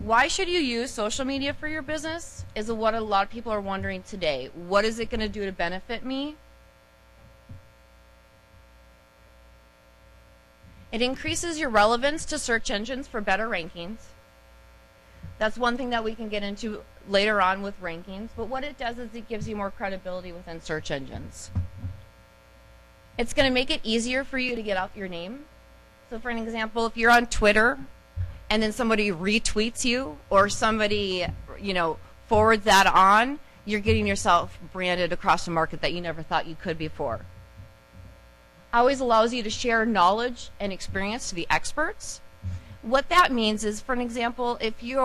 Why should you use social media for your business is what a lot of people are wondering today. What is it going to do to benefit me? It increases your relevance to search engines for better rankings. That's one thing that we can get into later on with rankings, but what it does is it gives you more credibility within search engines. It's going to make it easier for you to get out your name. So for an example, if you're on Twitter and then somebody retweets you or somebody, forwards that on, you're getting yourself branded across the market that you never thought you could before. Always allows you to share knowledge and experience to the experts. What that means is, for an example, if you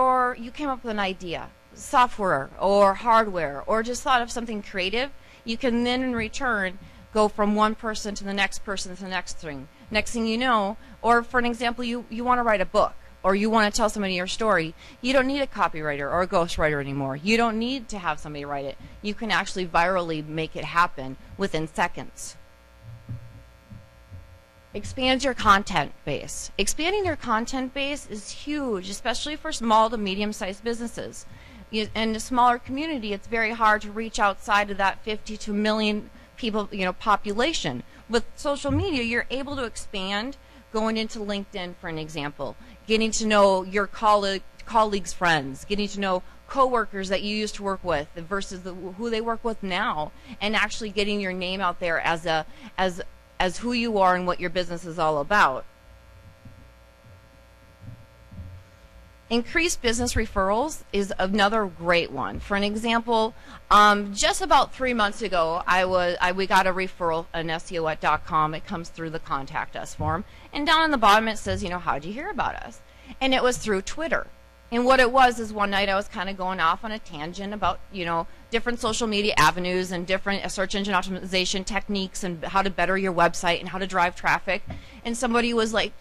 came up with an idea, software or hardware, or just thought of something creative, you can then in return go from one person to the next person to the next thing. Next thing you know, or for an example, you want to write a book, or you want to tell somebody your story, you don't need a copywriter or a ghostwriter anymore. You don't need to have somebody write it. You can actually virally make it happen within seconds. Expand your content base. Expanding your content base is huge, especially for small to medium-sized businesses. In a smaller community, it's very hard to reach outside of that 52 million people, population. With social media, you're able to expand, going into LinkedIn, for an example, getting to know your colleagues' friends, getting to know coworkers that you used to work with versus who they work with now, and actually getting your name out there as who you are and what your business is all about. Increased business referrals is another great one. For an example, just about 3 months ago, we got a referral on SEO@.com. It comes through the contact us form, and down on the bottom it says, how'd you hear about us? And it was through Twitter. And what it was is one night I was kind of going off on a tangent about, different social media avenues and different search engine optimization techniques and how to better your website and how to drive traffic. And somebody was like,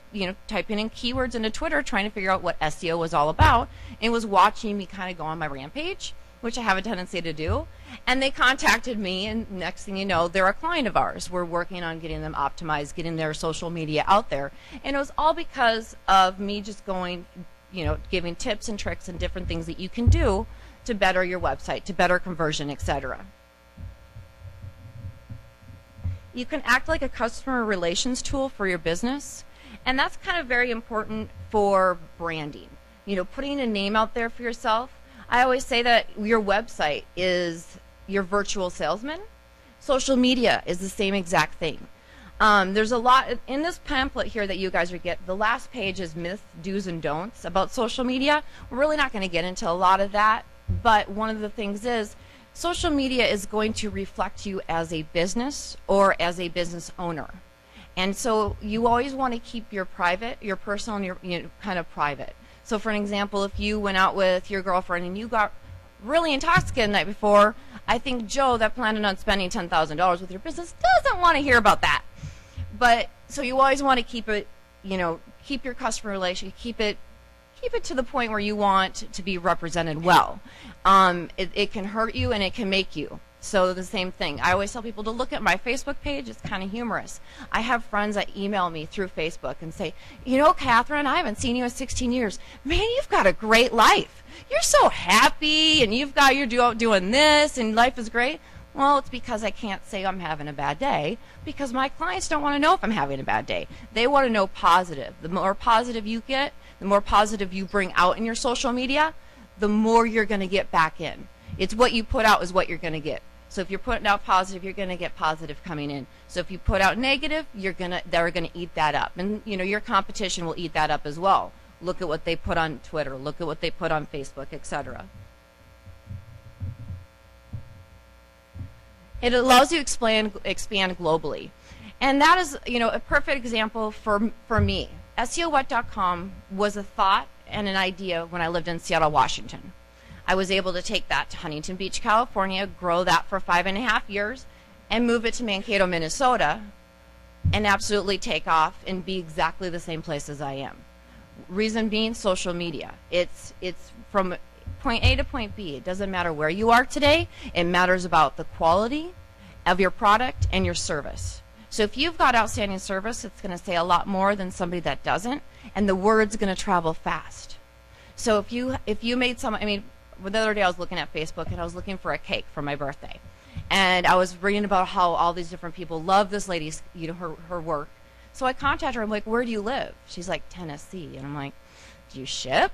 typing in keywords into Twitter trying to figure out what SEO was all about, and was watching me kind of go on my rampage, which I have a tendency to do. And they contacted me, and next thing you know, they're a client of ours. We're working on getting them optimized, getting their social media out there. And it was all because of me just going, giving tips and tricks and different things that you can do to better your website, to better conversion, etc. You can act like a customer relations tool for your business, and that's kind of very important for branding. Putting a name out there for yourself. I always say that your website is your virtual salesman. Social media is the same exact thing. There's a lot in this pamphlet here that you guys will get. The last page is myths, do's, and don'ts about social media. We're really not going to get into a lot of that, but one of the things is social media is going to reflect you as a business or as a business owner. And so you always want to keep your personal, and your kind of private. So for an example, if you went out with your girlfriend and you got really intoxicated the night before, I think Joe, that planned on spending $10,000 with your business, doesn't want to hear about that. But so you always want to keep it, keep your customer relation, keep it to the point where you want to be represented well. It can hurt you and it can make you. So the same thing. I always tell people to look at my Facebook page. It's kind of humorous. I have friends that email me through Facebook and say, Catherine, I haven't seen you in 16 years. Man, you've got a great life. You're so happy, and you're doing this, and life is great. Well, it's because I can't say I'm having a bad day, because my clients don't want to know if I'm having a bad day. They want to know positive. The more positive you get, the more positive you bring out in your social media, the more you're going to get back in. It's what you put out is what you're going to get. So if you're putting out positive, you're going to get positive coming in. So if you put out negative, they're going to eat that up. And your competition will eat that up as well. Look at what they put on Twitter, look at what they put on Facebook, etc. It allows you to expand globally. And that is, a perfect example for me. SEOwhat.com was a thought and an idea when I lived in Seattle, Washington. I was able to take that to Huntington Beach, California, grow that for 5.5 years, and move it to Mankato, Minnesota, and absolutely take off and be exactly the same place as I am. Reason being, social media. It's from point A to point B. It doesn't matter where you are today. It matters about the quality of your product and your service. So if you've got outstanding service, it's going to say a lot more than somebody that doesn't, and the word's going to travel fast. So if you made some, I mean, the other day I was looking at Facebook and I was looking for a cake for my birthday, and I was reading about how all these different people love this lady's, you know, her work. So I contacted her. I'm like, where do you live? She's like, Tennessee, and I'm like, do you ship?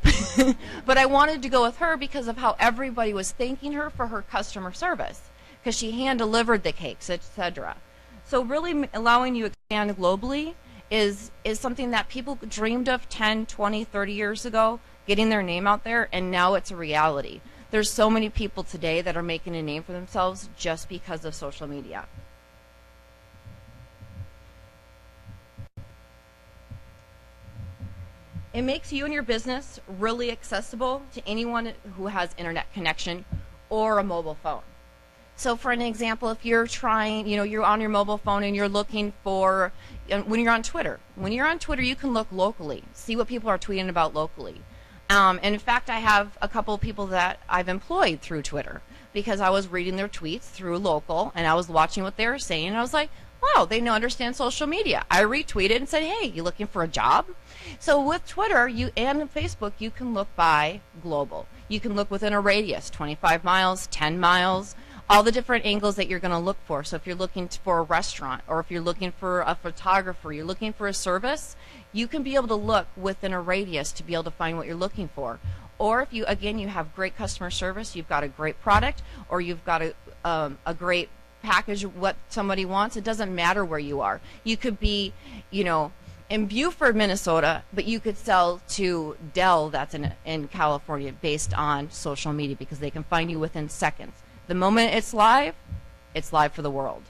But I wanted to go with her because of how everybody was thanking her for her customer service, because she hand delivered the cakes, etc. So really allowing you to expand globally is something that people dreamed of 10, 20, 30 years ago, getting their name out there, and now it's a reality. There's so many people today that are making a name for themselves just because of social media. It makes you and your business really accessible to anyone who has internet connection or a mobile phone. So for an example, if you're trying, you know, you're on your mobile phone and you're looking for, when you're on Twitter, you can look locally, see what people are tweeting about locally. And in fact, I have a couple of people that I've employed through Twitter because I was reading their tweets through local and I was watching what they were saying, and I was like, wow, they understand social media. I retweeted and said, hey, you looking for a job? So with Twitter and Facebook, you can look by global. You can look within a radius, 25 miles, 10 miles, all the different angles that you're going to look for. So if you're looking for a restaurant, or if you're looking for a photographer, you're looking for a service, you can be able to look within a radius to be able to find what you're looking for. Or if you, again, you have great customer service, you've got a great product, or you've got a great package of what somebody wants, it doesn't matter where you are. You could be, you know, in Beaufort, Minnesota, but you could sell to Dell that's in California based on social media, because they can find you within seconds. The moment it's live for the world.